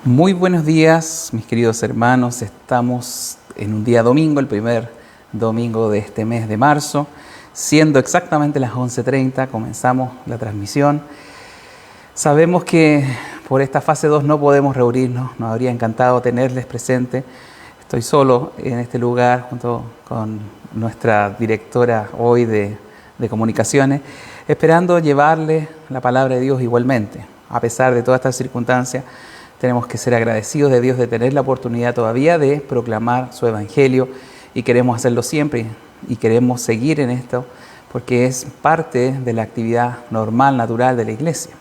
Muy buenos días, mis queridos hermanos. Estamos en un día domingo, el primer domingo de este mes de marzo. Siendo exactamente las 11:30, comenzamos la transmisión. Sabemos que por esta fase 2 no podemos reunirnos. Nos habría encantado tenerles presente. Estoy solo en este lugar junto con nuestra directora hoy de comunicaciones, esperando llevarles la palabra de Dios igualmente. A pesar de todas estas circunstancias, tenemos que ser agradecidos de Dios de tener la oportunidad todavía de proclamar su evangelio, y queremos hacerlo siempre y queremos seguir en esto porque es parte de la actividad normal, natural de la iglesia.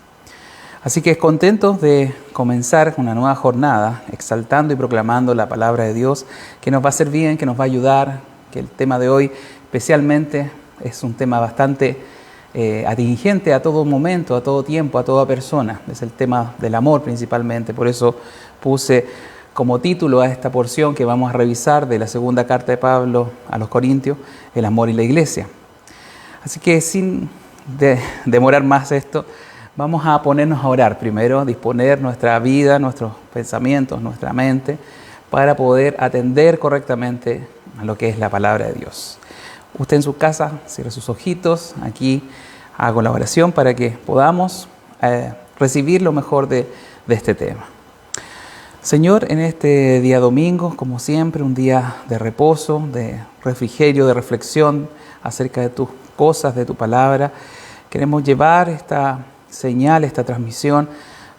Así que contentos de comenzar una nueva jornada exaltando y proclamando la palabra de Dios, que nos va a hacer bien, que nos va a ayudar, que el tema de hoy especialmente es un tema bastante atingente a todo momento, a todo tiempo, a toda persona. Es el tema del amor principalmente. Por eso puse como título a esta porción que vamos a revisar de la segunda carta de Pablo a los Corintios, el amor y la iglesia. Así que sin demorar más esto, vamos a ponernos a orar primero, disponer nuestra vida, nuestros pensamientos, nuestra mente, para poder atender correctamente a lo que es la palabra de Dios. Usted en su casa cierre sus ojitos. Aquí hago la oración para que podamos recibir lo mejor de este tema. Señor, en este día domingo, como siempre, un día de reposo, de refrigerio, de reflexión acerca de tus cosas, de tu palabra, queremos llevar esta señal, esta transmisión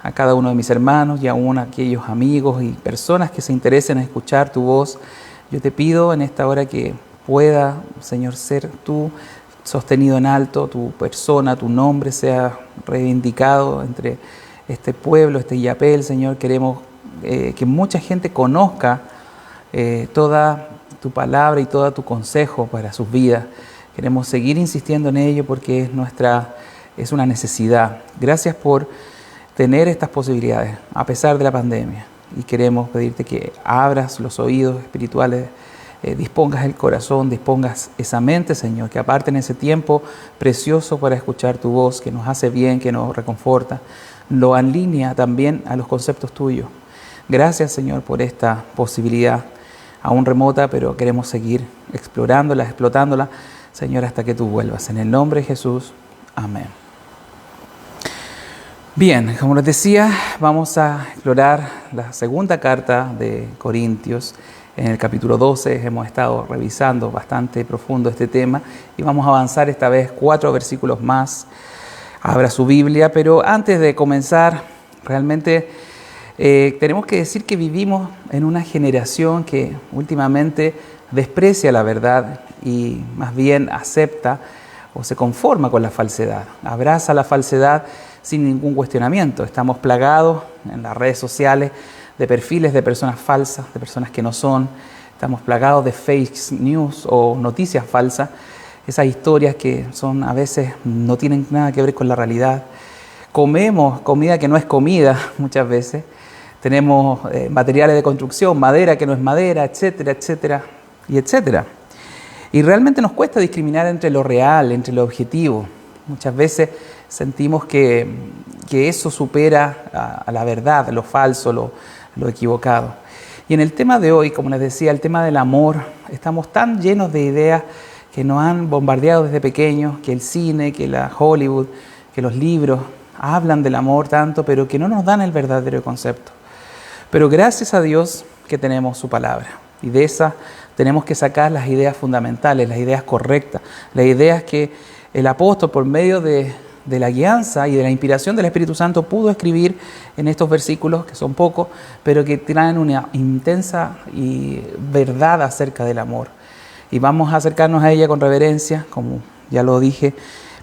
a cada uno de mis hermanos y aún a aquellos amigos y personas que se interesen en escuchar tu voz. Yo te pido en esta hora que pueda, Señor, ser tú sostenido en alto, tu persona, tu nombre sea reivindicado entre este pueblo, este Illapel, Señor. Queremos que mucha gente conozca toda tu palabra y todo tu consejo para sus vidas. Queremos seguir insistiendo en ello porque es una necesidad. Gracias por tener estas posibilidades a pesar de la pandemia, y queremos pedirte que abras los oídos espirituales, dispongas el corazón, dispongas esa mente, Señor, que aparten ese tiempo precioso para escuchar tu voz, que nos hace bien, que nos reconforta, lo alinea también a los conceptos tuyos. Gracias, Señor, por esta posibilidad, aún remota, pero queremos seguir explorándola, explotándola, Señor, hasta que tú vuelvas. En el nombre de Jesús, amén. Bien, como les decía, vamos a explorar la segunda carta de Corintios. En el capítulo 12 hemos estado revisando bastante profundo este tema y vamos a avanzar esta vez 4 versículos más. Abra su Biblia, pero antes de comenzar, realmente tenemos que decir que vivimos en una generación que últimamente desprecia la verdad y más bien acepta o se conforma con la falsedad, abraza la falsedad sin ningún cuestionamiento. Estamos plagados en las redes sociales de perfiles de personas falsas, de personas que no son. Estamos plagados de fake news o noticias falsas, esas historias que son a veces no tienen nada que ver con la realidad. Comemos comida que no es comida muchas veces. Tenemos materiales de construcción, madera que no es madera, etcétera, etcétera y etcétera. Y realmente nos cuesta discriminar entre lo real, entre lo objetivo. Muchas veces sentimos que eso supera a la verdad, lo falso, lo equivocado. Y en el tema de hoy, como les decía, el tema del amor, estamos tan llenos de ideas que nos han bombardeado desde pequeños, que el cine, que la Hollywood, que los libros hablan del amor tanto, pero que no nos dan el verdadero concepto. Pero gracias a Dios que tenemos su palabra, y de esa tenemos que sacar las ideas fundamentales, las ideas correctas, las ideas que el apóstol, por medio de la guianza y de la inspiración del Espíritu Santo, pudo escribir en estos versículos, que son pocos, pero que traen una intensa y verdad acerca del amor. Y vamos a acercarnos a ella con reverencia, como ya lo dije,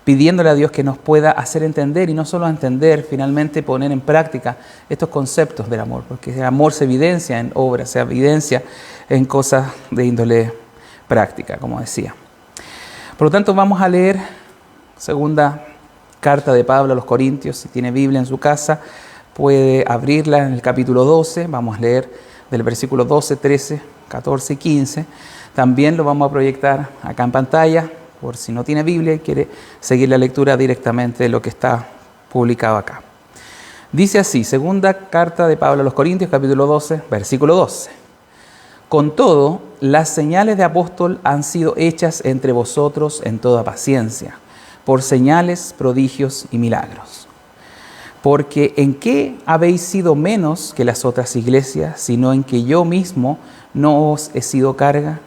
pidiéndole a Dios que nos pueda hacer entender, y no solo entender, finalmente poner en práctica estos conceptos del amor, porque el amor se evidencia en obras, se evidencia en cosas de índole práctica, como decía. Por lo tanto, vamos a leer segunda carta de Pablo a los Corintios. Si tiene Biblia en su casa, puede abrirla en el capítulo 12. Vamos a leer del versículo 12, 13, 14 y 15. También lo vamos a proyectar acá en pantalla, por si no tiene Biblia y quiere seguir la lectura directamente de lo que está publicado acá. Dice así, segunda carta de Pablo a los Corintios, capítulo 12, versículo 12. Con todo, las señales de apóstol han sido hechas entre vosotros en toda paciencia, por señales, prodigios y milagros. Porque ¿en qué habéis sido menos que las otras iglesias, sino en que yo mismo no os he sido carga?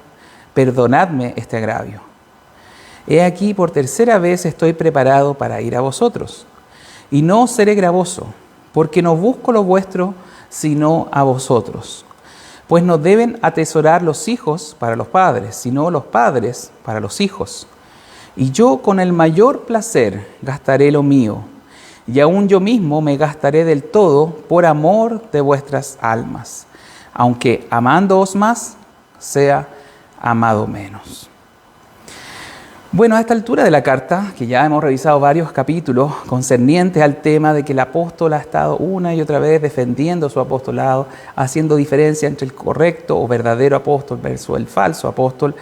Perdonadme este agravio. He aquí, por tercera vez estoy preparado para ir a vosotros, y no os seré gravoso, porque no busco lo vuestro, sino a vosotros. Pues no deben atesorar los hijos para los padres, sino los padres para los hijos. Y yo con el mayor placer gastaré lo mío, y aún yo mismo me gastaré del todo por amor de vuestras almas, aunque amándoos más, sea amado menos. Bueno, a esta altura de la carta, que ya hemos revisado varios capítulos concernientes al tema de que el apóstol ha estado una y otra vez defendiendo su apostolado, haciendo diferencia entre el correcto o verdadero apóstol versus el falso apóstol,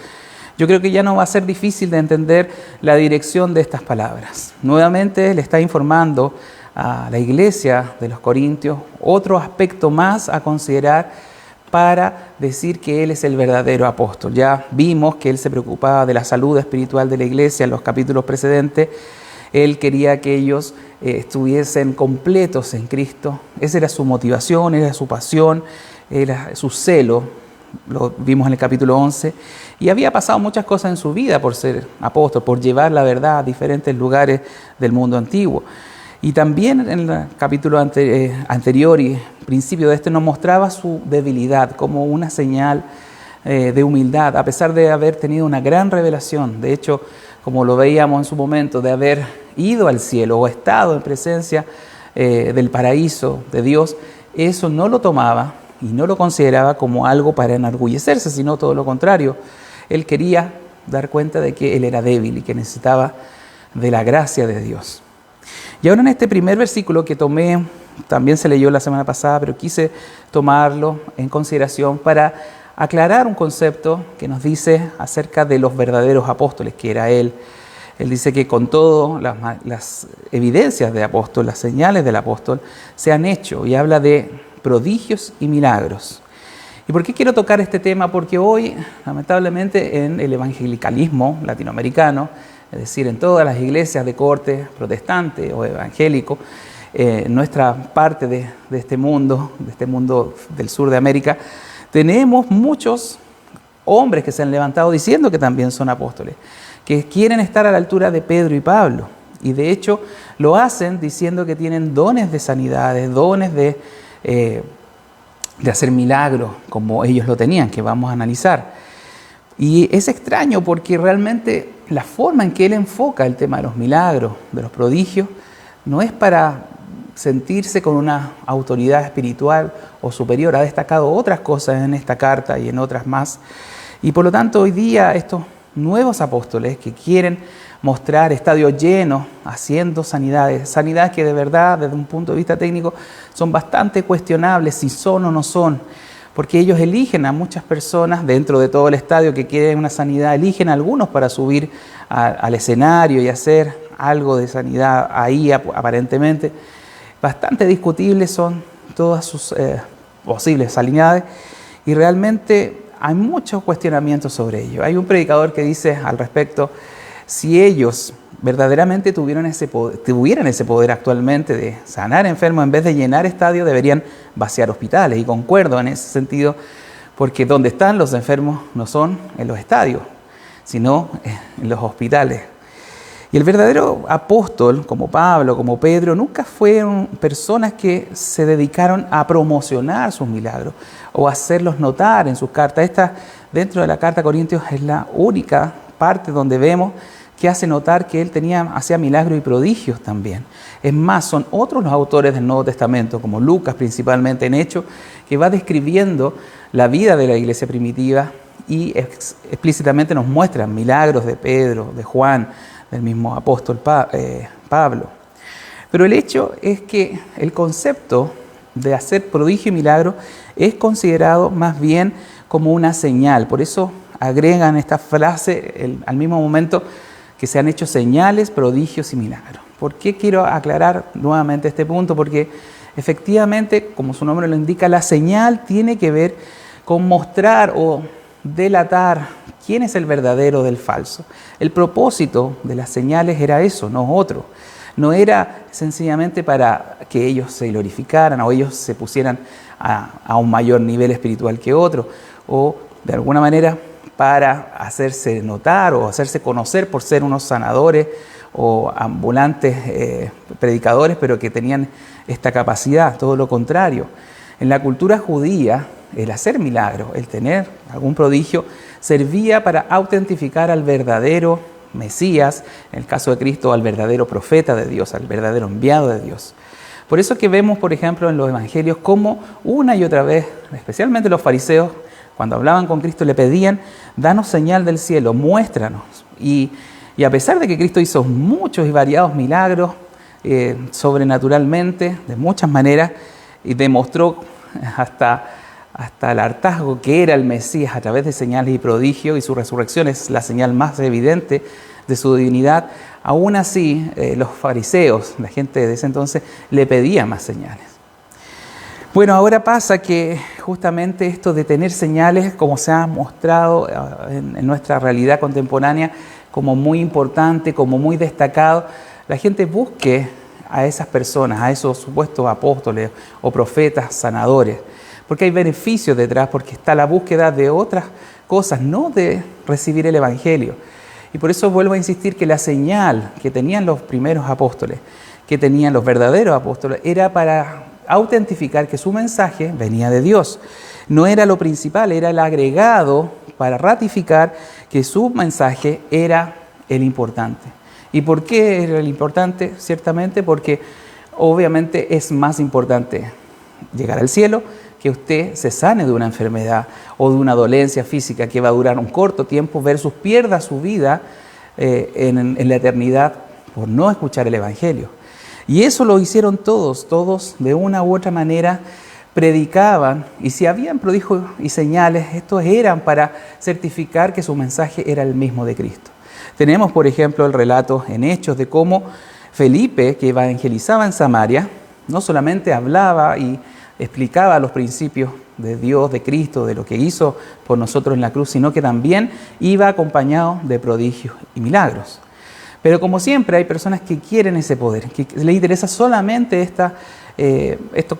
yo creo que ya no va a ser difícil de entender la dirección de estas palabras. Nuevamente le está informando a la iglesia de los Corintios otro aspecto más a considerar para decir que Él es el verdadero apóstol. Ya vimos que Él se preocupaba de la salud espiritual de la iglesia en los capítulos precedentes. Él quería que ellos estuviesen completos en Cristo. Esa era su motivación, era su pasión, era su celo. Lo vimos en el capítulo 11. Y había pasado muchas cosas en su vida por ser apóstol, por llevar la verdad a diferentes lugares del mundo antiguo. Y también en el capítulo anterior y principio de este nos mostraba su debilidad como una señal de humildad, a pesar de haber tenido una gran revelación. De hecho, como lo veíamos en su momento, de haber ido al cielo o estado en presencia del paraíso de Dios, eso no lo tomaba y no lo consideraba como algo para enorgullecerse, sino todo lo contrario. Él quería dar cuenta de que él era débil y que necesitaba de la gracia de Dios. Y ahora en este primer versículo que tomé, también se leyó la semana pasada, pero quise tomarlo en consideración para aclarar un concepto que nos dice acerca de los verdaderos apóstoles, que era Él. Él dice que con todo las evidencias de apóstol, las señales del apóstol, se han hecho, y habla de prodigios y milagros. ¿Y por qué quiero tocar este tema? Porque hoy, lamentablemente, en el evangelicalismo latinoamericano, es decir, en todas las iglesias de corte protestante o evangélico, nuestra parte de este mundo del sur de América, tenemos muchos hombres que se han levantado diciendo que también son apóstoles, que quieren estar a la altura de Pedro y Pablo. Y de hecho lo hacen diciendo que tienen dones de sanidades, dones de hacer milagros, como ellos lo tenían, que vamos a analizar. Y es extraño porque realmente la forma en que él enfoca el tema de los milagros, de los prodigios, no es para sentirse con una autoridad espiritual o superior. Ha destacado otras cosas en esta carta y en otras más. Y por lo tanto hoy día estos nuevos apóstoles que quieren mostrar estadios llenos, haciendo sanidades que de verdad desde un punto de vista técnico son bastante cuestionables si son o no son, porque ellos eligen a muchas personas dentro de todo el estadio que quieren una sanidad, eligen a algunos para subir al escenario y hacer algo de sanidad ahí aparentemente. Bastante discutibles son todas sus posibles sanidades y realmente hay muchos cuestionamientos sobre ello. Hay un predicador que dice al respecto, si ellos verdaderamente tuvieran ese poder actualmente de sanar enfermos, en vez de llenar estadios, deberían vaciar hospitales. Y concuerdo en ese sentido, porque donde están los enfermos no son en los estadios, sino en los hospitales. Y el verdadero apóstol, como Pablo, como Pedro, nunca fueron personas que se dedicaron a promocionar sus milagros o a hacerlos notar en sus cartas. Esta, dentro de la carta a Corintios, es la única parte donde vemos que hace notar que él hacía milagros y prodigios también. Es más, son otros los autores del Nuevo Testamento, como Lucas principalmente en Hechos, que va describiendo la vida de la iglesia primitiva y explícitamente nos muestran milagros de Pedro, de Juan, del mismo apóstol Pablo. Pero el hecho es que el concepto de hacer prodigio y milagro es considerado más bien como una señal. Por eso agregan esta frase al mismo momento que se han hecho señales, prodigios y milagros. ¿Por qué quiero aclarar nuevamente este punto? Porque Efectivamente, como su nombre lo indica, la señal tiene que ver con mostrar o delatar quién es el verdadero del falso. El propósito de las señales era eso, no otro. No era sencillamente para que ellos se glorificaran o ellos se pusieran a un mayor nivel espiritual que otro, o de alguna manera para hacerse notar o hacerse conocer por ser unos sanadores o ambulantes predicadores, pero que tenían esta capacidad. Todo lo contrario. En la cultura judía, el hacer milagros, el tener algún prodigio, servía para autentificar al verdadero Mesías, en el caso de Cristo, al verdadero profeta de Dios, al verdadero enviado de Dios. Por eso que vemos, por ejemplo, en los evangelios cómo una y otra vez, especialmente los fariseos, cuando hablaban con Cristo le pedían, danos señal del cielo, muéstranos. Y a pesar de que Cristo hizo muchos y variados milagros sobrenaturalmente, de muchas maneras, y demostró hasta el hartazgo que era el Mesías a través de señales y prodigios, y su resurrección es la señal más evidente de su divinidad, aún así los fariseos, la gente de ese entonces, le pedían más señales. Bueno, ahora pasa que justamente esto de tener señales, como se ha mostrado en nuestra realidad contemporánea, como muy importante, como muy destacado, la gente busque a esas personas, a esos supuestos apóstoles o profetas sanadores, porque hay beneficios detrás, porque está la búsqueda de otras cosas, no de recibir el Evangelio. Y por eso vuelvo a insistir que la señal que tenían los primeros apóstoles, que tenían los verdaderos apóstoles, era para autentificar que su mensaje venía de Dios. No era lo principal, era el agregado para ratificar que su mensaje era el importante. ¿Y por qué era el importante? Ciertamente porque obviamente es más importante llegar al cielo, que usted se sane de una enfermedad o de una dolencia física que va a durar un corto tiempo versus pierda su vida en la eternidad por no escuchar el Evangelio. Y eso lo hicieron todos de una u otra manera predicaban, y si habían prodigios y señales, estos eran para certificar que su mensaje era el mismo de Cristo. Tenemos, por ejemplo, el relato en Hechos de cómo Felipe, que evangelizaba en Samaria, no solamente hablaba y explicaba los principios de Dios, de Cristo, de lo que hizo por nosotros en la cruz, sino que también iba acompañado de prodigios y milagros. Pero como siempre hay personas que quieren ese poder, que les interesa solamente esta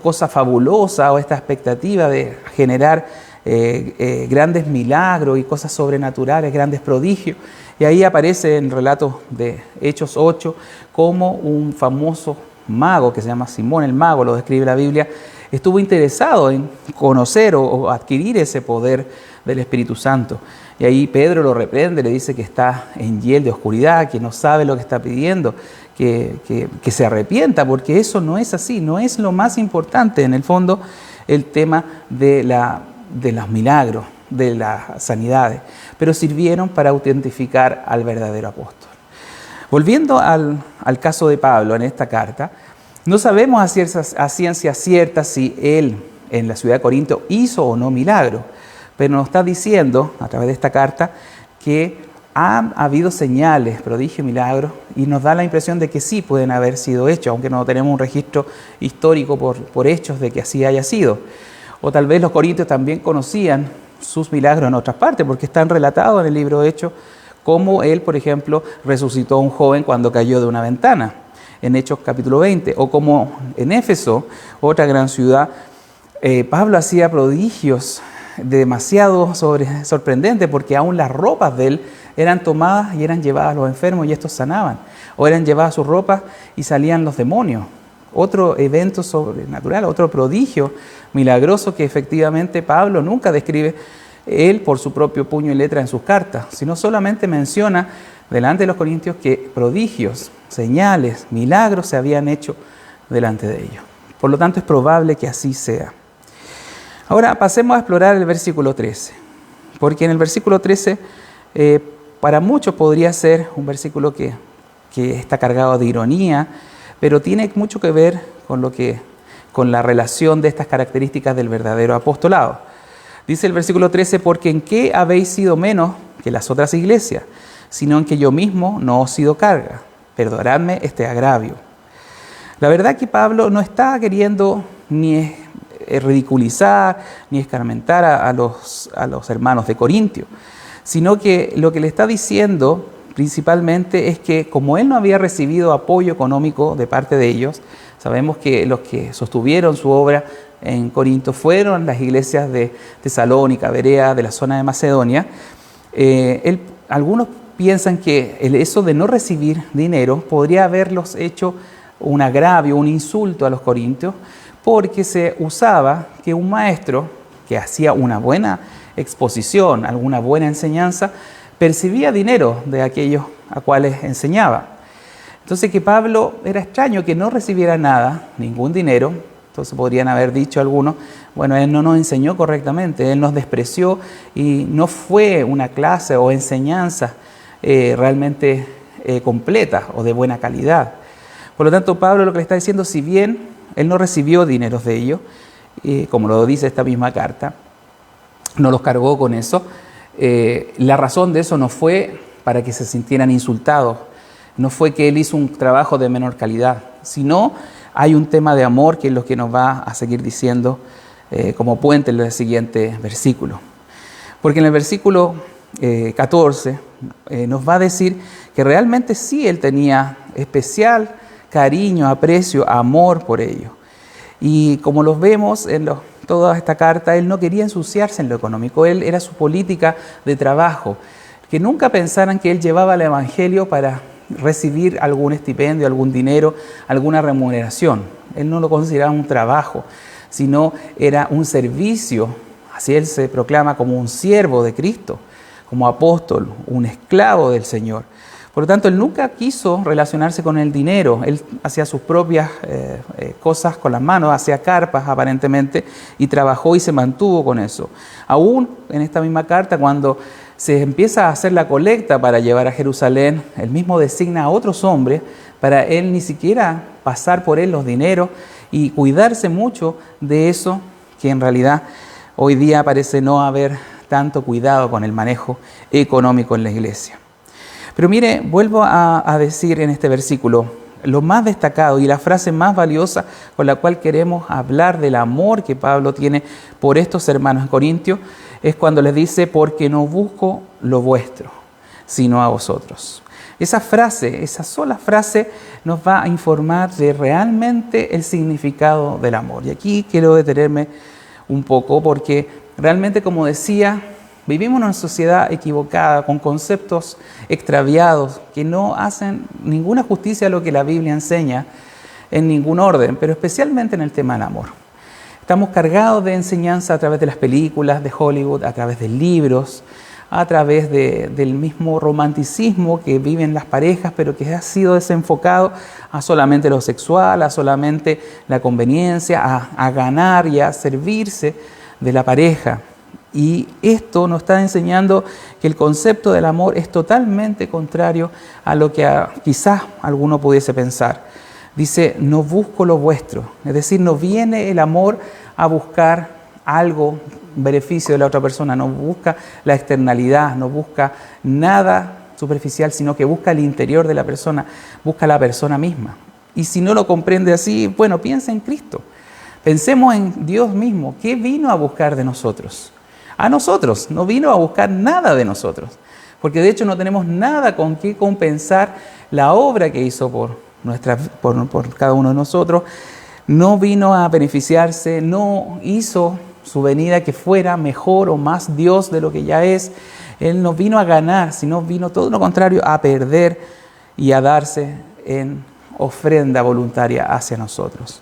cosa fabulosa o esta expectativa de generar grandes milagros y cosas sobrenaturales, grandes prodigios. Y ahí aparece en relatos de Hechos 8 como un famoso mago que se llama Simón el Mago, lo describe la Biblia, estuvo interesado en conocer o adquirir ese poder del Espíritu Santo. Y ahí Pedro lo reprende, le dice que está en hiel de oscuridad, que no sabe lo que está pidiendo, que se arrepienta, porque eso no es así, no es lo más importante en el fondo el tema de los milagros, de las sanidades, pero sirvieron para autentificar al verdadero apóstol. Volviendo al caso de Pablo en esta carta, no sabemos a ciencia cierta si él en la ciudad de Corinto hizo o no milagro, pero nos está diciendo a través de esta carta que han habido señales, prodigios y milagros, y nos da la impresión de que sí pueden haber sido hechos, aunque no tenemos un registro histórico por hechos de que así haya sido. O tal vez los corintios también conocían sus milagros en otras partes, porque están relatados en el libro de Hechos, como él, por ejemplo, resucitó a un joven cuando cayó de una ventana, en Hechos capítulo 20, o como en Éfeso, otra gran ciudad, Pablo hacía prodigios demasiado sorprendentes, porque aún las ropas de él eran tomadas y eran llevadas a los enfermos y estos sanaban, o eran llevadas sus ropas y salían los demonios. Otro evento sobrenatural, otro prodigio milagroso que efectivamente Pablo nunca describe él por su propio puño y letra en sus cartas, sino solamente menciona delante de los corintios que prodigios, señales, milagros se habían hecho delante de ellos. Por lo tanto, es probable que así sea. Ahora pasemos a explorar el versículo 13, porque en el versículo 13 para muchos podría ser un versículo que está cargado de ironía, pero tiene mucho que ver con la relación de estas características del verdadero apostolado. Dice el versículo 13, porque ¿en qué habéis sido menos que las otras iglesias? Sino en que yo mismo no os he sido carga. Perdonadme este agravio. La verdad que Pablo no está queriendo ni ridiculizar ni escarmentar a los hermanos de Corintio, sino que lo que le está diciendo principalmente es que como él no había recibido apoyo económico de parte de ellos, sabemos que los que sostuvieron su obra en Corinto fueron las iglesias de Tesalónica, Berea, de la zona de Macedonia. Algunos piensan que eso de no recibir dinero podría haberlos hecho un agravio, un insulto a los corintios, porque se usaba que un maestro que hacía una buena exposición, alguna buena enseñanza, percibía dinero de aquellos a cuales enseñaba. Entonces que Pablo era extraño que no recibiera nada, ningún dinero. Entonces podrían haber dicho algunos, bueno, él no nos enseñó correctamente, él nos despreció y no fue una clase o enseñanza realmente completa o de buena calidad. Por lo tanto, Pablo lo que le está diciendo, si bien él no recibió dineros de ellos, como lo dice esta misma carta, no los cargó con eso, la razón de eso no fue para que se sintieran insultados, no fue que él hizo un trabajo de menor calidad, sino hay un tema de amor que es lo que nos va a seguir diciendo como puente en el siguiente versículo. Porque en el versículo 14 nos va a decir que realmente sí él tenía especial cariño, aprecio, amor por ellos. Y como los vemos en toda esta carta, él no quería ensuciarse en lo económico, él era su política de trabajo. Que nunca pensaran que él llevaba el evangelio para recibir algún estipendio, algún dinero, alguna remuneración. Él no lo consideraba un trabajo, sino era un servicio. Así él se proclama como un siervo de Cristo, como apóstol, un esclavo del Señor. Por lo tanto, él nunca quiso relacionarse con el dinero. Él hacía sus propias cosas con las manos, hacía carpas aparentemente, y trabajó y se mantuvo con eso. Aún en esta misma carta, cuando se empieza a hacer la colecta para llevar a Jerusalén, él mismo designa a otros hombres para él ni siquiera pasar por él los dineros y cuidarse mucho de eso, que en realidad hoy día parece no haber tanto cuidado con el manejo económico en la iglesia. Pero mire, vuelvo a decir en este versículo, lo más destacado y la frase más valiosa con la cual queremos hablar del amor que Pablo tiene por estos hermanos en Corintios, es cuando les dice, porque no busco lo vuestro, sino a vosotros. Esa frase, esa sola frase nos va a informar de realmente el significado del amor. Y aquí quiero detenerme un poco porque realmente, como decía, vivimos en una sociedad equivocada, con conceptos extraviados que no hacen ninguna justicia a lo que la Biblia enseña en ningún orden, pero especialmente en el tema del amor. Estamos cargados de enseñanza a través de las películas de Hollywood, a través de libros, a través del mismo romanticismo que viven las parejas, pero que ha sido desenfocado a solamente lo sexual, a solamente la conveniencia, a ganar y a servirse de la pareja. Y esto nos está enseñando que el concepto del amor es totalmente contrario a lo que quizás alguno pudiese pensar. Dice, no busco lo vuestro. Es decir, no viene el amor a buscar algo, beneficio de la otra persona. No busca la externalidad, no busca nada superficial, sino que busca el interior de la persona, busca la persona misma. Y si no lo comprende así, bueno, piensa en Cristo. Pensemos en Dios mismo. ¿Qué vino a buscar de nosotros? A nosotros, no vino a buscar nada de nosotros, porque de hecho no tenemos nada con qué compensar la obra que hizo por cada uno de nosotros. No vino a beneficiarse, no hizo su venida que fuera mejor o más Dios de lo que ya es. Él no vino a ganar, sino vino todo lo contrario, a perder y a darse en ofrenda voluntaria hacia nosotros.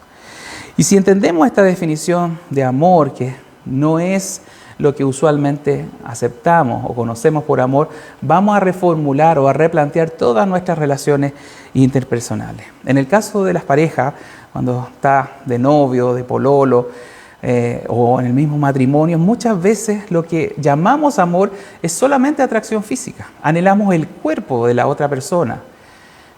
Y si entendemos esta definición de amor, que no es lo que usualmente aceptamos o conocemos por amor, vamos a reformular o a replantear todas nuestras relaciones interpersonales. En el caso de las parejas, cuando está de novio, de pololo o en el mismo matrimonio, muchas veces lo que llamamos amor es solamente atracción física. Anhelamos el cuerpo de la otra persona.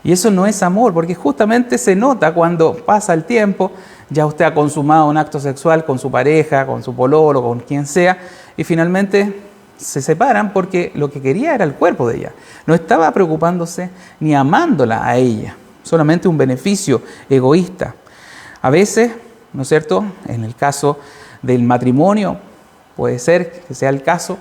Y eso no es amor, porque justamente se nota cuando pasa el tiempo, ya usted ha consumado un acto sexual con su pareja, con su pololo, con quien sea, y finalmente se separan porque lo que quería era el cuerpo de ella. No estaba preocupándose ni amándola a ella. solamente un beneficio egoísta. A veces, ¿no es cierto?, en el caso del matrimonio, puede ser que sea el caso,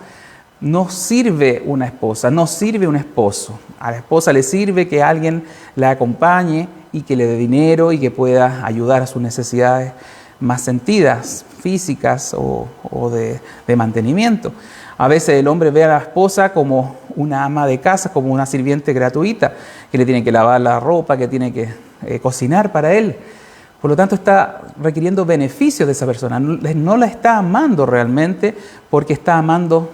no sirve una esposa, no sirve un esposo. A la esposa le sirve que alguien la acompañe y que le dé dinero y que pueda ayudar a sus necesidades más sentidas, físicas o de mantenimiento. A veces el hombre ve a la esposa como una ama de casa, como una sirviente gratuita, que le tiene que lavar la ropa, que tiene que cocinar para él. Por lo tanto, está requiriendo beneficios de esa persona. No la está amando realmente porque está amando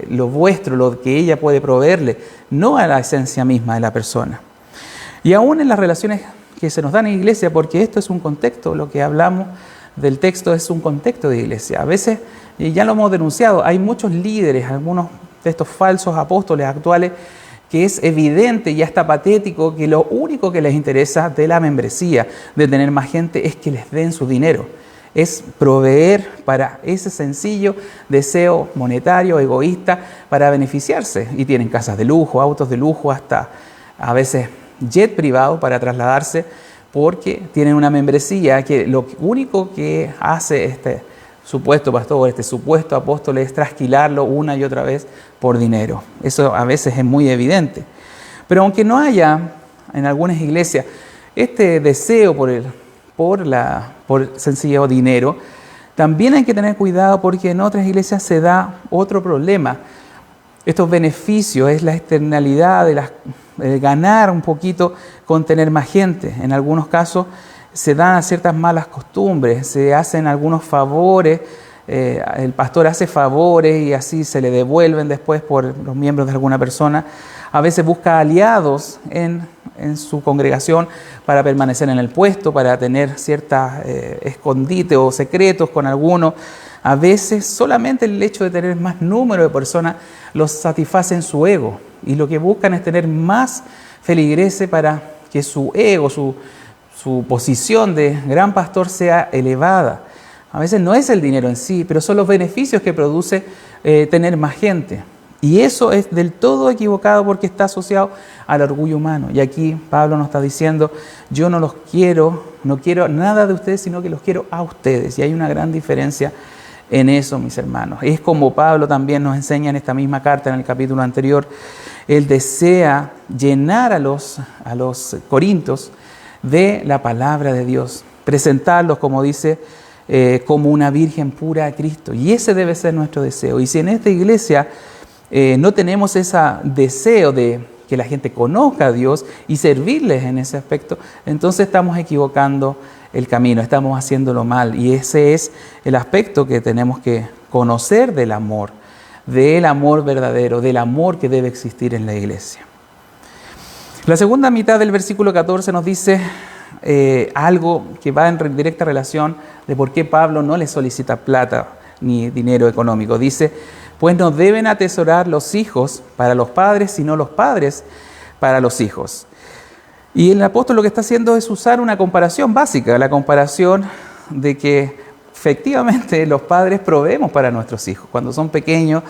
lo vuestro, lo que ella puede proveerle, no a la esencia misma de la persona. Y aún en las relaciones que se nos dan en iglesia, porque esto es un contexto, lo que hablamos del texto es un contexto de iglesia. A veces, y ya lo hemos denunciado, hay muchos líderes, algunos de estos falsos apóstoles actuales, que es evidente y hasta patético que lo único que les interesa de la membresía, de tener más gente, es que les den su dinero. Es proveer para ese sencillo deseo monetario, egoísta, para beneficiarse. Y tienen casas de lujo, autos de lujo, hasta a veces jet privado para trasladarse, porque tienen una membresía que lo único que hace este supuesto pastor, este supuesto apóstol, es trasquilarlo una y otra vez por dinero. Eso a veces es muy evidente. Pero aunque no haya en algunas iglesias este deseo por sencillo dinero, también hay que tener cuidado porque en otras iglesias se da otro problema. Estos beneficios es la externalidad de ganar un poquito con tener más gente. En algunos casos se dan ciertas malas costumbres, se hacen algunos favores, el pastor hace favores y así se le devuelven después por los miembros de alguna persona. A veces busca aliados en su congregación para permanecer en el puesto, para tener ciertos escondites o secretos con algunos. A veces solamente el hecho de tener más número de personas los satisface en su ego y lo que buscan es tener más feligreses para que su ego, su posición de gran pastor sea elevada. A veces no es el dinero en sí, pero son los beneficios que produce tener más gente. Y eso es del todo equivocado porque está asociado al orgullo humano. Y aquí Pablo nos está diciendo, yo no quiero nada de ustedes, sino que los quiero a ustedes. Y hay una gran diferencia en eso, mis hermanos. Es como Pablo también nos enseña en esta misma carta, en el capítulo anterior. Él desea llenar a los corintios de la palabra de Dios, presentarlos, como dice, como una virgen pura a Cristo. Y ese debe ser nuestro deseo. Y si en esta iglesia no tenemos ese deseo de que la gente conozca a Dios y servirles en ese aspecto, entonces estamos equivocando el camino, estamos haciéndolo mal. Y ese es el aspecto que tenemos que conocer del amor verdadero, del amor que debe existir en la iglesia. La segunda mitad del versículo 14 nos dice algo que va en directa relación de por qué Pablo no le solicita plata ni dinero económico. Dice, pues no deben atesorar los hijos para los padres, sino los padres para los hijos. Y el apóstol lo que está haciendo es usar una comparación básica, la comparación de que efectivamente los padres proveemos para nuestros hijos. Cuando son pequeños,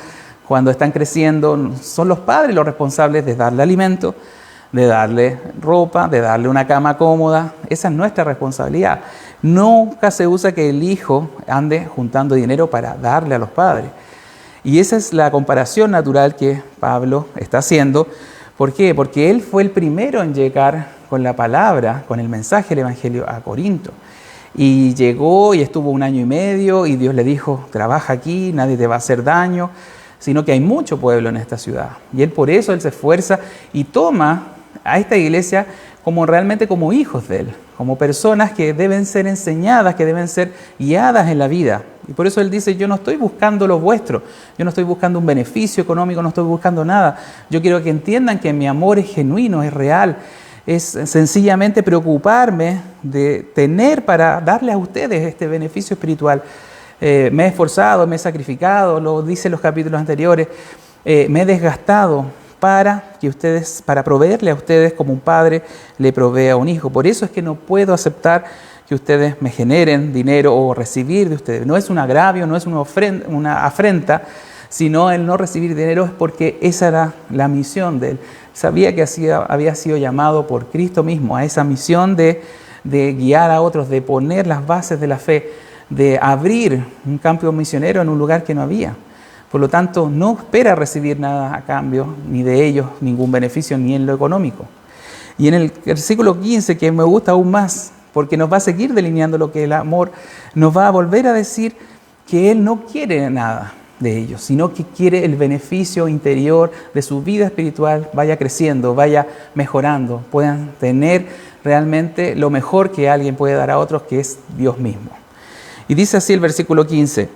cuando están creciendo, son los padres los responsables de darle alimento, de darle ropa, de darle una cama cómoda. Esa es nuestra responsabilidad. Nunca se usa que el hijo ande juntando dinero para darle a los padres. Y esa es la comparación natural que Pablo está haciendo. ¿Por qué? Porque él fue el primero en llegar con la palabra, con el mensaje del Evangelio a Corinto. Y llegó y estuvo 1 año y medio y Dios le dijo, trabaja aquí, nadie te va a hacer daño, sino que hay mucho pueblo en esta ciudad. Y él por eso él se esfuerza y toma a esta iglesia realmente como hijos de él, como personas que deben ser enseñadas, que deben ser guiadas en la vida. Y por eso él dice, yo no estoy buscando lo vuestro, yo no estoy buscando un beneficio económico, no estoy buscando nada. Yo quiero que entiendan que mi amor es genuino, es real, es sencillamente preocuparme de tener para darles a ustedes este beneficio espiritual. Me he esforzado, me he sacrificado, lo dice en los capítulos anteriores, me he desgastado para proveerle a ustedes como un padre le provee a un hijo. Por eso es que no puedo aceptar que ustedes me generen dinero o recibir de ustedes. No es un agravio, no es una afrenta, sino el no recibir dinero es porque esa era la misión de él. sabía que había sido llamado por Cristo mismo a esa misión de guiar a otros, de poner las bases de la fe, de abrir un campo misionero en un lugar que no había. Por lo tanto, no espera recibir nada a cambio, ni de ellos ningún beneficio, ni en lo económico. Y en el versículo 15, que me gusta aún más, porque nos va a seguir delineando lo que el amor, nos va a volver a decir que Él no quiere nada de ellos, sino que quiere el beneficio interior de su vida espiritual vaya creciendo, vaya mejorando, puedan tener realmente lo mejor que alguien puede dar a otros, que es Dios mismo. Y dice así el versículo 15,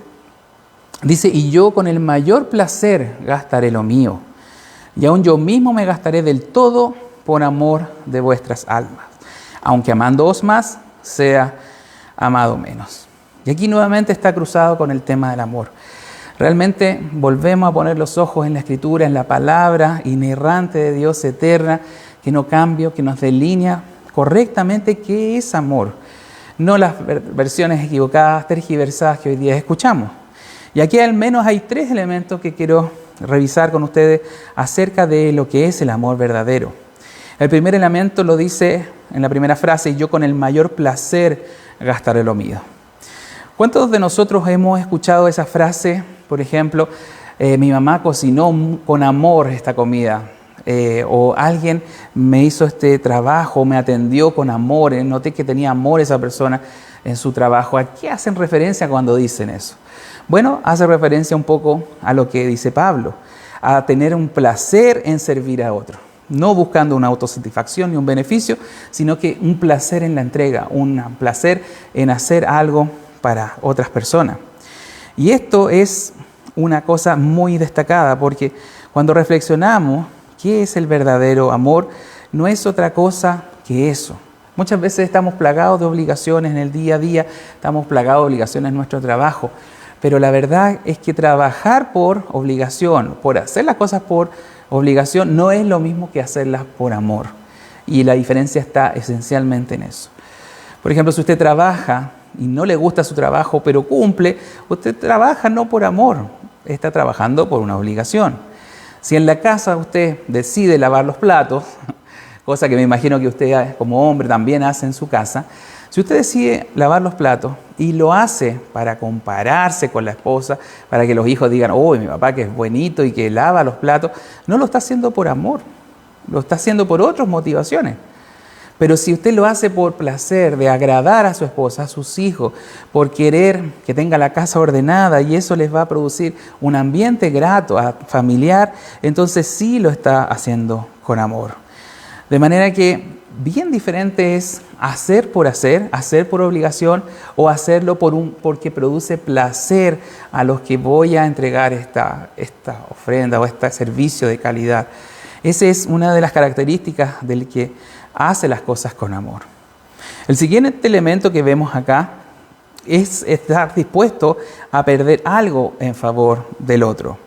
dice, y yo con el mayor placer gastaré lo mío, y aun yo mismo me gastaré del todo por amor de vuestras almas, aunque amándoos más, sea amado menos. Y aquí nuevamente está cruzado con el tema del amor. Realmente volvemos a poner los ojos en la Escritura, en la palabra inerrante de Dios eterna, que no cambia, que nos delinea correctamente qué es amor. No las versiones equivocadas, tergiversadas que hoy día escuchamos. Y aquí al menos hay 3 elementos que quiero revisar con ustedes acerca de lo que es el amor verdadero. El primer elemento lo dice en la primera frase, yo con el mayor placer gastaré lo mío. ¿Cuántos de nosotros hemos escuchado esa frase? Por ejemplo, mi mamá cocinó con amor esta comida, o alguien me hizo este trabajo, me atendió con amor, noté que tenía amor esa persona en su trabajo. ¿A qué hacen referencia cuando dicen eso? Bueno, hace referencia un poco a lo que dice Pablo, a tener un placer en servir a otro. No buscando una autosatisfacción ni un beneficio, sino que un placer en la entrega, un placer en hacer algo para otras personas. Y esto es una cosa muy destacada, porque cuando reflexionamos qué es el verdadero amor, no es otra cosa que eso. Muchas veces estamos plagados de obligaciones en el día a día, estamos plagados de obligaciones en nuestro trabajo, pero la verdad es que trabajar por obligación, por hacer las cosas por obligación, no es lo mismo que hacerlas por amor. Y la diferencia está esencialmente en eso. Por ejemplo, si usted trabaja y no le gusta su trabajo, pero cumple, usted trabaja no por amor, está trabajando por una obligación. Si en la casa usted decide lavar los platos, cosa que me imagino que usted como hombre también hace en su casa, si usted decide lavar los platos y lo hace para compararse con la esposa, para que los hijos digan, oh, mi papá que es bonito y que lava los platos, no lo está haciendo por amor, lo está haciendo por otras motivaciones. Pero si usted lo hace por placer de agradar a su esposa, a sus hijos, por querer que tenga la casa ordenada y eso les va a producir un ambiente grato, familiar, entonces sí lo está haciendo con amor. De manera que bien diferente es hacer por obligación o hacerlo porque produce placer a los que voy a entregar esta ofrenda o este servicio de calidad. Esa es una de las características del que hace las cosas con amor. El siguiente elemento que vemos acá es estar dispuesto a perder algo en favor del otro.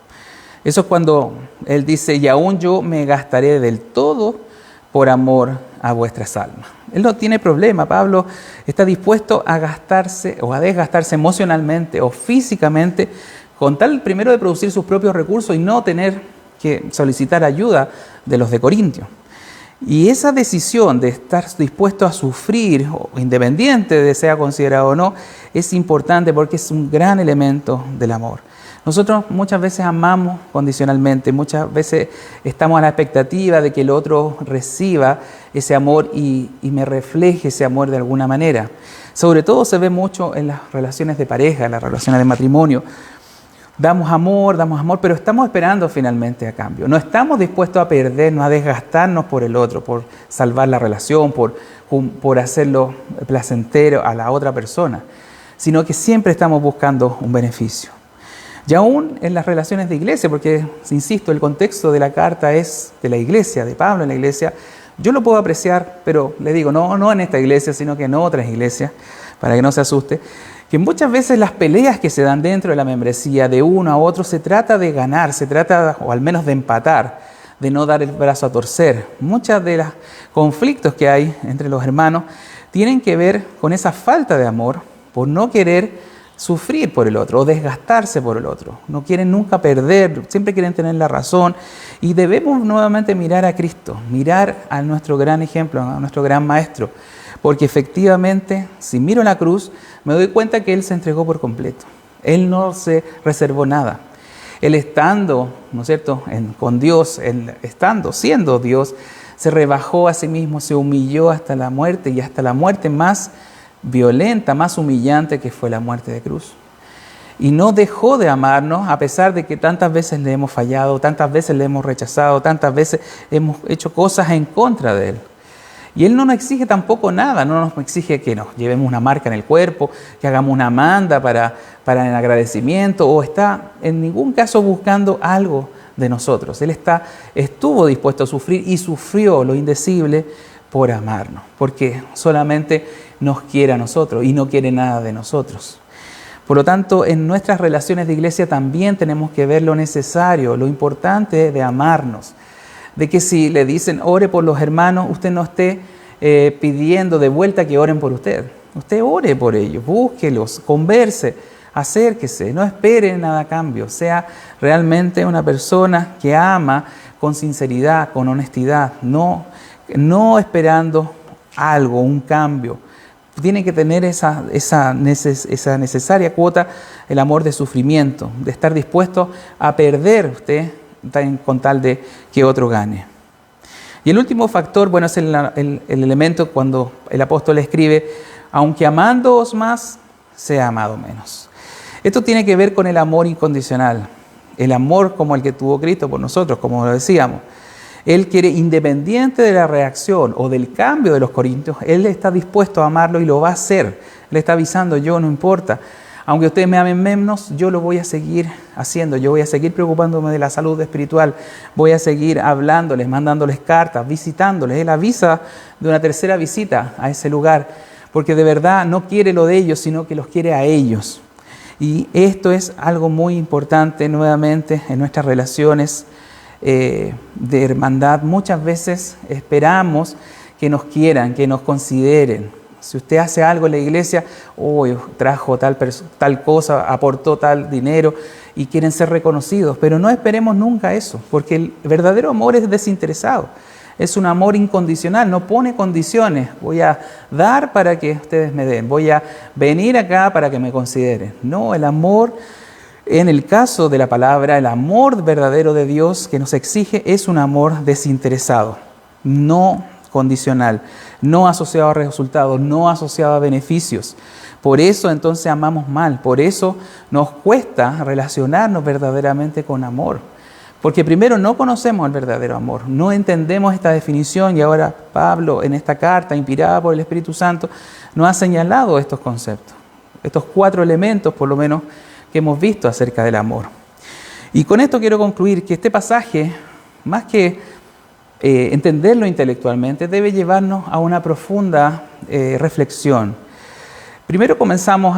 Eso es cuando él dice, y aún yo me gastaré del todo por amor a vuestras almas. Él no tiene problema. Pablo está dispuesto a gastarse o a desgastarse emocionalmente o físicamente con tal primero de producir sus propios recursos y no tener que solicitar ayuda de los de Corintio. Y esa decisión de estar dispuesto a sufrir, independiente de sea considerado o no, es importante porque es un gran elemento del amor. Nosotros muchas veces amamos condicionalmente, muchas veces estamos a la expectativa de que el otro reciba ese amor y me refleje ese amor de alguna manera. Sobre todo se ve mucho en las relaciones de pareja, en las relaciones de matrimonio. Damos amor, pero estamos esperando finalmente a cambio. No estamos dispuestos a perdernos, a desgastarnos por el otro, por salvar la relación, por hacerlo placentero a la otra persona, sino que siempre estamos buscando un beneficio. Y aún en las relaciones de iglesia, porque, insisto, el contexto de la carta es de la iglesia, de Pablo en la iglesia, yo lo puedo apreciar, pero le digo, no en esta iglesia, sino que en otras iglesias, para que no se asuste, que muchas veces las peleas que se dan dentro de la membresía de uno a otro se trata de ganar, se trata, o al menos de empatar, de no dar el brazo a torcer. Muchos de los conflictos que hay entre los hermanos tienen que ver con esa falta de amor, por no querer sufrir por el otro o desgastarse por el otro. No quieren nunca perder, siempre quieren tener la razón. Y debemos nuevamente mirar a Cristo, mirar a nuestro gran ejemplo, a nuestro gran maestro. Porque efectivamente, si miro la cruz, me doy cuenta que Él se entregó por completo. Él no se reservó nada. Él estando, ¿no es cierto?, con Dios, Él siendo Dios, se rebajó a sí mismo, se humilló hasta la muerte y hasta la muerte más violenta, más humillante que fue la muerte de cruz. Y no dejó de amarnos a pesar de que tantas veces le hemos fallado, tantas veces le hemos rechazado, tantas veces hemos hecho cosas en contra de Él. Y Él no nos exige tampoco nada, no nos exige que nos llevemos una marca en el cuerpo, que hagamos una manda para el agradecimiento, o está en ningún caso buscando algo de nosotros. Él estuvo dispuesto a sufrir y sufrió lo indecible por amarnos, porque solamente nos quiere a nosotros y no quiere nada de nosotros. Por lo tanto, en nuestras relaciones de iglesia también tenemos que ver lo necesario, lo importante de amarnos. De que si le dicen ore por los hermanos, usted no esté pidiendo de vuelta que oren por usted. Usted ore por ellos, búsquelos, converse, acérquese, no espere nada a cambio. Sea realmente una persona que ama con sinceridad, con honestidad, no esperando algo, un cambio. Tiene que tener esa necesaria cuota, el amor de sufrimiento, de estar dispuesto a perder usted con tal de que otro gane. Y el último factor, bueno, es el elemento cuando el apóstol escribe, aunque amándoos más, sea amado menos. Esto tiene que ver con el amor incondicional, el amor como el que tuvo Cristo por nosotros, como lo decíamos. Él quiere, independiente de la reacción o del cambio de los corintios, Él está dispuesto a amarlo y lo va a hacer. Él está avisando, yo no importa. Aunque ustedes me amen menos, yo lo voy a seguir haciendo. Yo voy a seguir preocupándome de la salud espiritual. Voy a seguir hablándoles, mandándoles cartas, visitándoles. Él avisa de una tercera visita a ese lugar, porque de verdad no quiere lo de ellos, sino que los quiere a ellos. Y esto es algo muy importante nuevamente en nuestras relaciones de hermandad. Muchas veces esperamos que nos quieran, que nos consideren. Si usted hace algo en la iglesia, trajo tal cosa, aportó tal dinero y quieren ser reconocidos, pero no esperemos nunca eso, porque el verdadero amor es desinteresado, es un amor incondicional, no pone condiciones, voy a dar para que ustedes me den, voy a venir acá para que me consideren. No, el amor, en el caso de la palabra, el amor verdadero de Dios que nos exige es un amor desinteresado, no condicional, no asociado a resultados, no asociado a beneficios. Por eso entonces amamos mal, por eso nos cuesta relacionarnos verdaderamente con amor. Porque primero no conocemos el verdadero amor, no entendemos esta definición y ahora Pablo en esta carta inspirada por el Espíritu Santo nos ha señalado estos conceptos, estos 4 elementos por lo menos que hemos visto acerca del amor. Y con esto quiero concluir que este pasaje, más que entenderlo intelectualmente, debe llevarnos a una profunda reflexión. Primero comenzamos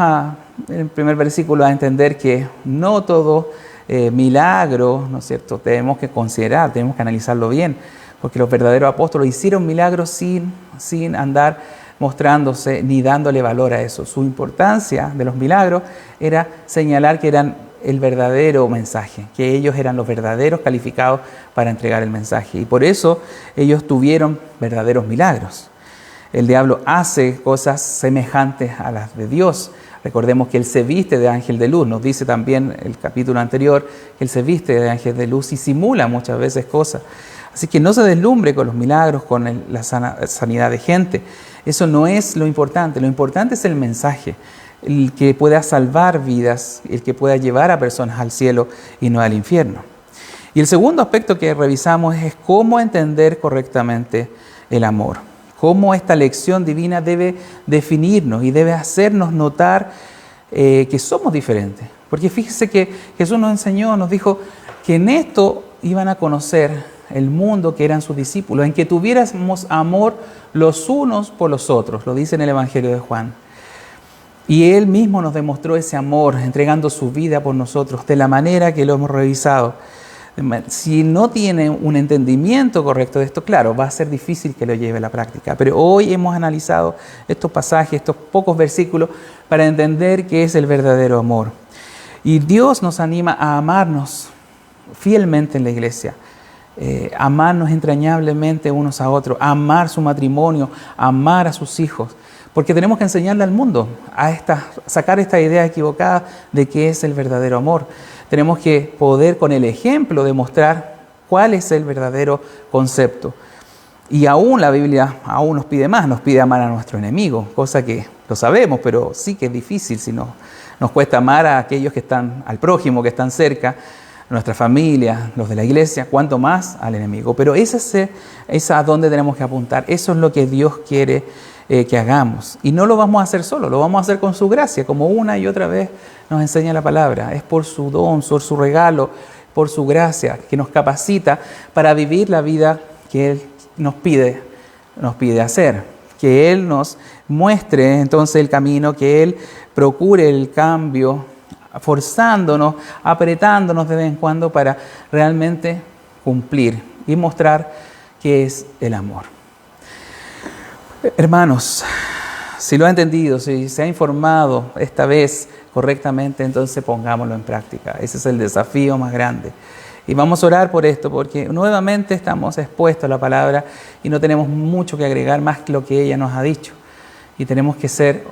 en el primer versículo a entender que no todo milagro, ¿no es cierto?, tenemos que considerar, tenemos que analizarlo bien, porque los verdaderos apóstoles hicieron milagros sin andar mostrándose ni dándole valor a eso. Su importancia de los milagros era señalar que eran el verdadero mensaje, que ellos eran los verdaderos calificados para entregar el mensaje. Y por eso ellos tuvieron verdaderos milagros. El diablo hace cosas semejantes a las de Dios. Recordemos que Él se viste de ángel de luz. Nos dice también el capítulo anterior que Él se viste de ángel de luz y simula muchas veces cosas. Así que no se deslumbre con los milagros, con la sanidad de gente. Eso no es lo importante es el mensaje. El que pueda salvar vidas, el que pueda llevar a personas al cielo y no al infierno. Y el segundo aspecto que revisamos es cómo entender correctamente el amor. Cómo esta lección divina debe definirnos y debe hacernos notar que somos diferentes. Porque fíjese que Jesús nos enseñó, nos dijo que en esto iban a conocer el mundo que eran sus discípulos, en que tuviéramos amor los unos por los otros, lo dice en el Evangelio de Juan. Y Él mismo nos demostró ese amor, entregando su vida por nosotros, de la manera que lo hemos revisado, Si no tiene un entendimiento correcto de esto, claro, va a ser difícil que lo lleve a la práctica. Pero hoy hemos analizado estos pasajes, estos pocos versículos, para entender qué es el verdadero amor. Y Dios nos anima a amarnos fielmente en la iglesia, amarnos entrañablemente unos a otros, amar su matrimonio, amar a sus hijos, porque tenemos que enseñarle al mundo a sacar esta idea equivocada de qué es el verdadero amor. Tenemos que poder con el ejemplo demostrar cuál es el verdadero concepto. Y aún la Biblia aún nos pide más, nos pide amar a nuestro enemigo, cosa que lo sabemos, pero sí que es difícil si nos cuesta amar a aquellos que están, al prójimo, que están cerca, nuestra familia, los de la iglesia, cuanto más al enemigo. Pero ese es a donde tenemos que apuntar, eso es lo que Dios quiere que hagamos. Y no lo vamos a hacer solo, lo vamos a hacer con su gracia, como una y otra vez nos enseña la palabra. Es por su don, por su regalo, por su gracia, que nos capacita para vivir la vida que Él nos pide hacer. Que Él nos muestre entonces el camino, que Él procure el cambio, forzándonos, apretándonos de vez en cuando para realmente cumplir y mostrar qué es el amor. Hermanos, si lo ha entendido, si se ha informado esta vez correctamente, entonces pongámoslo en práctica. Ese es el desafío más grande. Y vamos a orar por esto, porque nuevamente estamos expuestos a la palabra y no tenemos mucho que agregar más que lo que ella nos ha dicho. Y tenemos que ser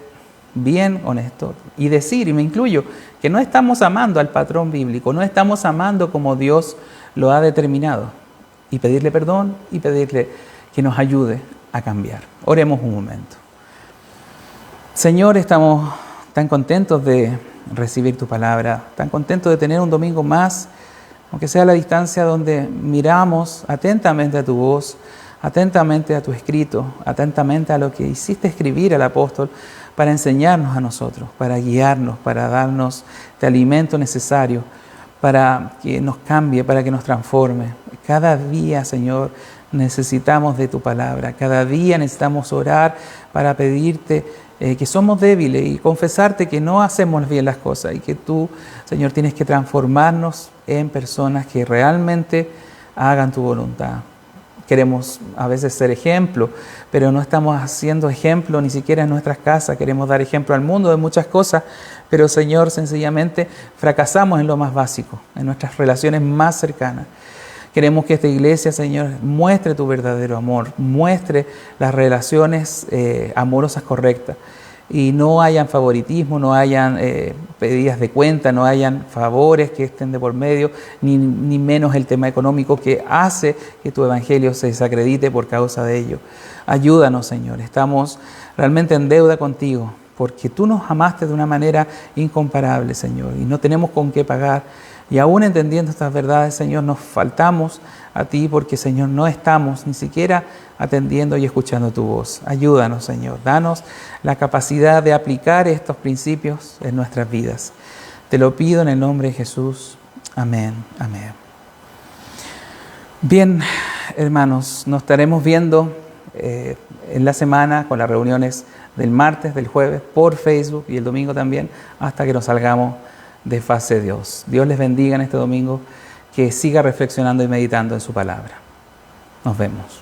bien honestos y decir, y me incluyo, que no estamos amando al patrón bíblico, no estamos amando como Dios lo ha determinado. Y pedirle perdón y pedirle que nos ayude a cambiar. Oremos un momento. Señor, estamos tan contentos de recibir tu palabra, tan contentos de tener un domingo más, aunque sea a la distancia, donde miramos atentamente a tu voz, atentamente a tu escrito, atentamente a lo que hiciste escribir al apóstol para enseñarnos a nosotros, para guiarnos, para darnos este alimento necesario, para que nos cambie, para que nos transforme. Cada día, Señor, necesitamos de tu palabra. Cada día necesitamos orar para pedirte que somos débiles y confesarte que no hacemos bien las cosas y que tú, Señor, tienes que transformarnos en personas que realmente hagan tu voluntad. Queremos a veces ser ejemplo, pero no estamos haciendo ejemplo ni siquiera en nuestras casas. Queremos dar ejemplo al mundo de muchas cosas, pero, Señor, sencillamente fracasamos en lo más básico, en nuestras relaciones más cercanas. Queremos que esta iglesia, Señor, muestre tu verdadero amor, muestre las relaciones amorosas correctas y no hayan favoritismo, no hayan pedidas de cuenta, no hayan favores que estén de por medio, ni menos el tema económico que hace que tu evangelio se desacredite por causa de ello. Ayúdanos, Señor, estamos realmente en deuda contigo porque tú nos amaste de una manera incomparable, Señor, y no tenemos con qué pagar. Y aún entendiendo estas verdades, Señor, nos faltamos a ti porque, Señor, no estamos ni siquiera atendiendo y escuchando tu voz. Ayúdanos, Señor. Danos la capacidad de aplicar estos principios en nuestras vidas. Te lo pido en el nombre de Jesús. Amén. Amén. Bien, hermanos, nos estaremos viendo en la semana con las reuniones del martes, del jueves, por Facebook y el domingo también, hasta que nos salgamos de fase de Dios. Dios les bendiga en este domingo, que siga reflexionando y meditando en su palabra. Nos vemos.